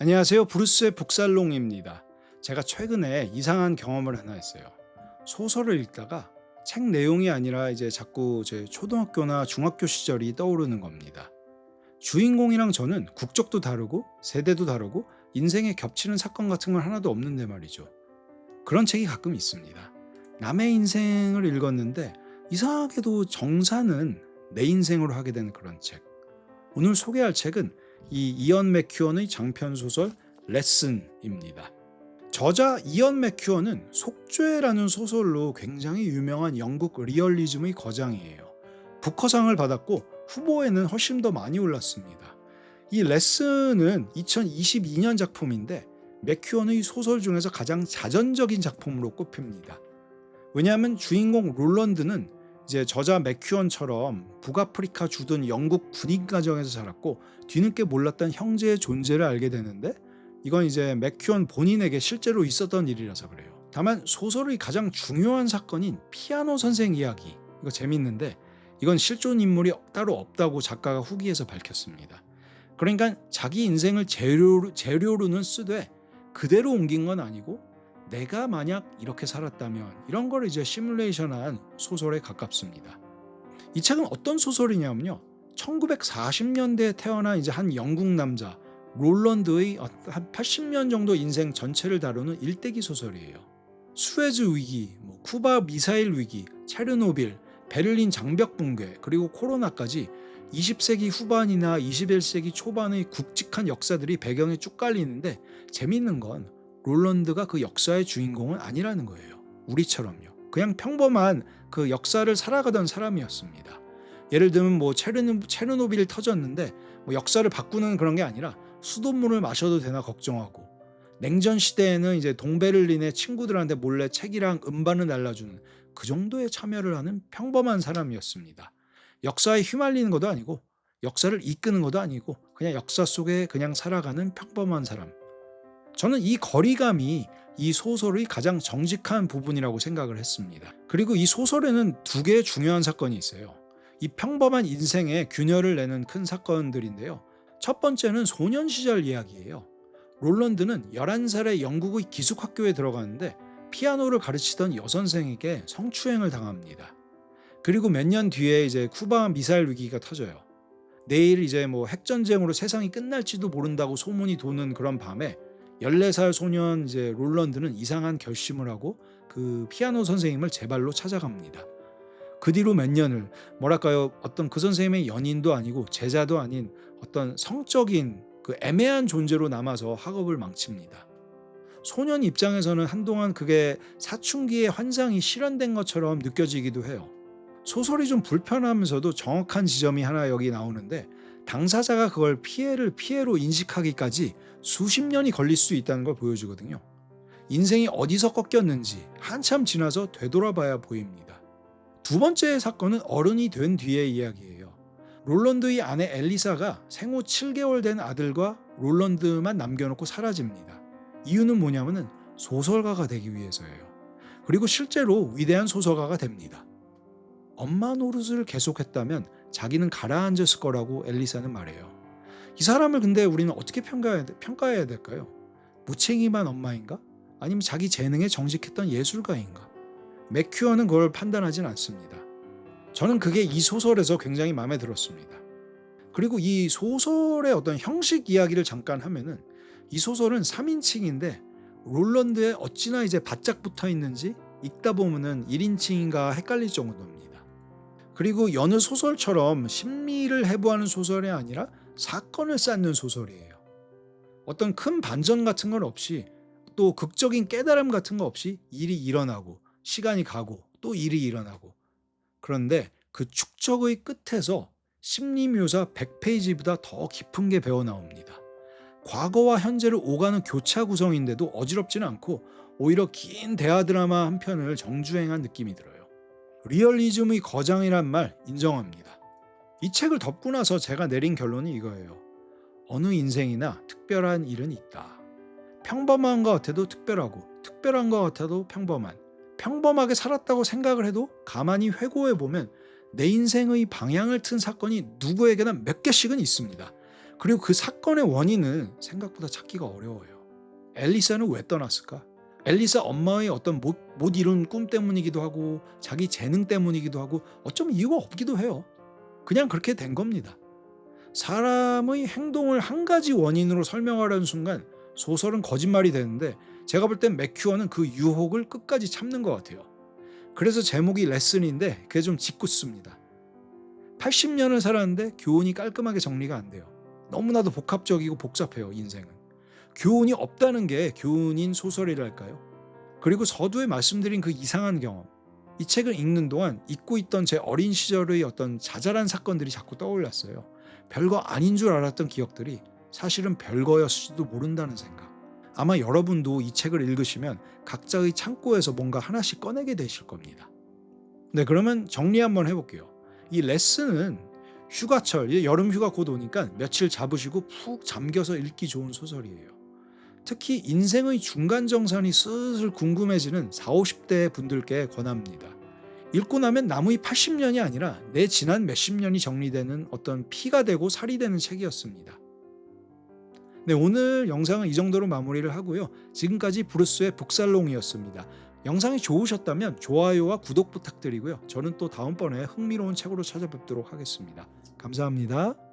안녕하세요. 브루스의 북살롱입니다. 제가 최근에 이상한 경험을 하나 했어요. 소설을 읽다가 책 내용이 아니라 이제 자꾸 제 초등학교나 중학교 시절이 떠오르는 겁니다. 주인공이랑 저는 국적도 다르고 세대도 다르고 인생에 겹치는 사건 같은 건 하나도 없는데 말이죠. 그런 책이 가끔 있습니다. 남의 인생을 읽었는데 이상하게도 정사는 내 인생으로 하게 되는 그런 책. 오늘 소개할 책은 이 이언 맥큐언의 장편 소설 레슨입니다. 저자 이언 맥큐언은 속죄라는 소설로 굉장히 유명한 영국 리얼리즘의 거장이에요. 부커상을 받았고 후보에는 훨씬 더 많이 올랐습니다. 이 레슨은 2022년 작품인데 맥큐언의 소설 중에서 가장 자전적인 작품으로 꼽힙니다. 왜냐하면 주인공 롤런드는 이제 저자 맥큐언처럼 북아프리카 주둔 영국 군인 가정에서 자랐고 뒤늦게 몰랐던 형제의 존재를 알게 되는데 이건 이제 맥큐언 본인에게 실제로 있었던 일이라서 그래요. 다만 소설의 가장 중요한 사건인 피아노 선생 이야기, 이거 재밌는데 이건 실존 인물이 따로 없다고 작가가 후기에서 밝혔습니다. 그러니까 자기 인생을 재료로는 쓰되 그대로 옮긴 건 아니고 내가 만약 이렇게 살았다면 이런 걸 이제 시뮬레이션한 소설에 가깝습니다. 이 책은 어떤 소설이냐면요. 1940년대에 태어난 이제 한 영국 남자 롤런드의 한 80년 정도 인생 전체를 다루는 일대기 소설이에요. 수에즈 위기, 쿠바 미사일 위기, 체르노빌, 베를린 장벽 붕괴, 그리고 코로나까지 20세기 후반이나 21세기 초반의 굵직한 역사들이 배경에 쭉 깔리는데 재밌는 건 롤런드가 그 역사의 주인공은 아니라는 거예요. 우리처럼요. 그냥 평범한 그 역사를 살아가던 사람이었습니다. 예를 들면 체르노빌 터졌는데 역사를 바꾸는 그런 게 아니라 수돗물을 마셔도 되나 걱정하고 냉전 시대에는 이제 동베를린의 친구들한테 몰래 책이랑 음반을 날라주는 그 정도의 참여를 하는 평범한 사람이었습니다. 역사에 휘말리는 것도 아니고 역사를 이끄는 것도 아니고 그냥 역사 속에 그냥 살아가는 평범한 사람. 저는 이 거리감이 이 소설의 가장 정직한 부분이라고 생각을 했습니다. 그리고 이 소설에는 두 개의 중요한 사건이 있어요. 이 평범한 인생에 균열을 내는 큰 사건들인데요. 첫 번째는 소년 시절 이야기예요. 롤런드는 11살에 영국의 기숙학교에 들어가는데 피아노를 가르치던 여선생에게 성추행을 당합니다. 그리고 몇 년 뒤에 이제 쿠바 미사일 위기가 터져요. 내일 이제 핵전쟁으로 세상이 끝날지도 모른다고 소문이 도는 그런 밤에 14살 소년 이제 롤런드는 이상한 결심을 하고 그 피아노 선생님을 제 발로 찾아갑니다. 그 뒤로 몇 년을 어떤 그 선생님의 연인도 아니고 제자도 아닌 어떤 성적인 그 애매한 존재로 남아서 학업을 망칩니다. 소년 입장에서는 한동안 그게 사춘기의 환상이 실현된 것처럼 느껴지기도 해요. 소설이 좀 불편하면서도 정확한 지점이 하나 여기 나오는데 당사자가 그걸 피해로 인식하기까지 수십 년이 걸릴 수 있다는 걸 보여주거든요. 인생이 어디서 꺾였는지 한참 지나서 되돌아봐야 보입니다. 두 번째 사건은 어른이 된 뒤의 이야기예요. 롤런드의 아내 엘리사가 생후 7개월 된 아들과 롤런드만 남겨놓고 사라집니다. 이유는 뭐냐면은 소설가가 되기 위해서예요. 그리고 실제로 위대한 소설가가 됩니다. 엄마 노릇을 계속했다면 자기는 가라앉았을 거라고 엘리사는 말해요. 이 사람을 근데 우리는 어떻게 평가해야 될까요? 무책임한 엄마인가? 아니면 자기 재능에 정직했던 예술가인가? 맥큐어는 그걸 판단하진 않습니다. 저는 그게 이 소설에서 굉장히 마음에 들었습니다. 그리고 이 소설의 어떤 형식 이야기를 잠깐 하면은 이 소설은 3인칭인데 롤런드에 어찌나 이제 바짝 붙어 있는지 읽다 보면은 1인칭인가 헷갈릴 정도입니다. 그리고 여느 소설처럼 심리를 해부하는 소설이 아니라 사건을 쌓는 소설이에요. 어떤 큰 반전 같은 건 없이 또 극적인 깨달음 같은 거 없이 일이 일어나고 시간이 가고 또 일이 일어나고 그런데 그 축적의 끝에서 심리 묘사 100페이지보다 더 깊은 게 배어 나옵니다. 과거와 현재를 오가는 교차 구성인데도 어지럽지는 않고 오히려 긴 대화 드라마 한 편을 정주행한 느낌이 들어요. 리얼리즘의 거장이란 말 인정합니다. 이 책을 덮고 나서 제가 내린 결론이 이거예요. 어느 인생이나 특별한 일은 있다. 평범한 것 같아도 특별하고 특별한 것 같아도 평범한. 평범하게 살았다고 생각을 해도 가만히 회고해보면 내 인생의 방향을 튼 사건이 누구에게나 몇 개씩은 있습니다. 그리고 그 사건의 원인은 생각보다 찾기가 어려워요. 엘리사는 왜 떠났을까? 엘리사 엄마의 어떤 못 이룬 꿈 때문이기도 하고 자기 재능 때문이기도 하고 어쩌면 이유가 없기도 해요. 그냥 그렇게 된 겁니다. 사람의 행동을 한 가지 원인으로 설명하려는 순간 소설은 거짓말이 되는데 제가 볼 땐 맥큐어는 그 유혹을 끝까지 참는 것 같아요. 그래서 제목이 레슨인데 그게 좀 짓궂습니다. 80년을 살았는데 교훈이 깔끔하게 정리가 안 돼요. 너무나도 복합적이고 복잡해요, 인생은. 교훈이 없다는 게 교훈인 소설이랄까요? 그리고 서두에 말씀드린 그 이상한 경험. 이 책을 읽는 동안 잊고 있던 제 어린 시절의 어떤 자잘한 사건들이 자꾸 떠올랐어요. 별거 아닌 줄 알았던 기억들이 사실은 별거였을지도 모른다는 생각. 아마 여러분도 이 책을 읽으시면 각자의 창고에서 뭔가 하나씩 꺼내게 되실 겁니다. 네, 그러면 정리 한번 해볼게요. 이 레슨은 휴가철, 여름 휴가 곧 오니까 며칠 잡으시고 푹 잠겨서 읽기 좋은 소설이에요. 특히 인생의 중간 정산이 슬슬 궁금해지는 40, 50대 분들께 권합니다. 읽고 나면 남의 80년이 아니라 내 지난 몇십 년이 정리되는 어떤 피가 되고 살이 되는 책이었습니다. 네, 오늘 영상은 이 정도로 마무리를 하고요. 지금까지 브루스의 북살롱이었습니다. 영상이 좋으셨다면 좋아요와 구독 부탁드리고요. 저는 또 다음번에 흥미로운 책으로 찾아뵙도록 하겠습니다. 감사합니다.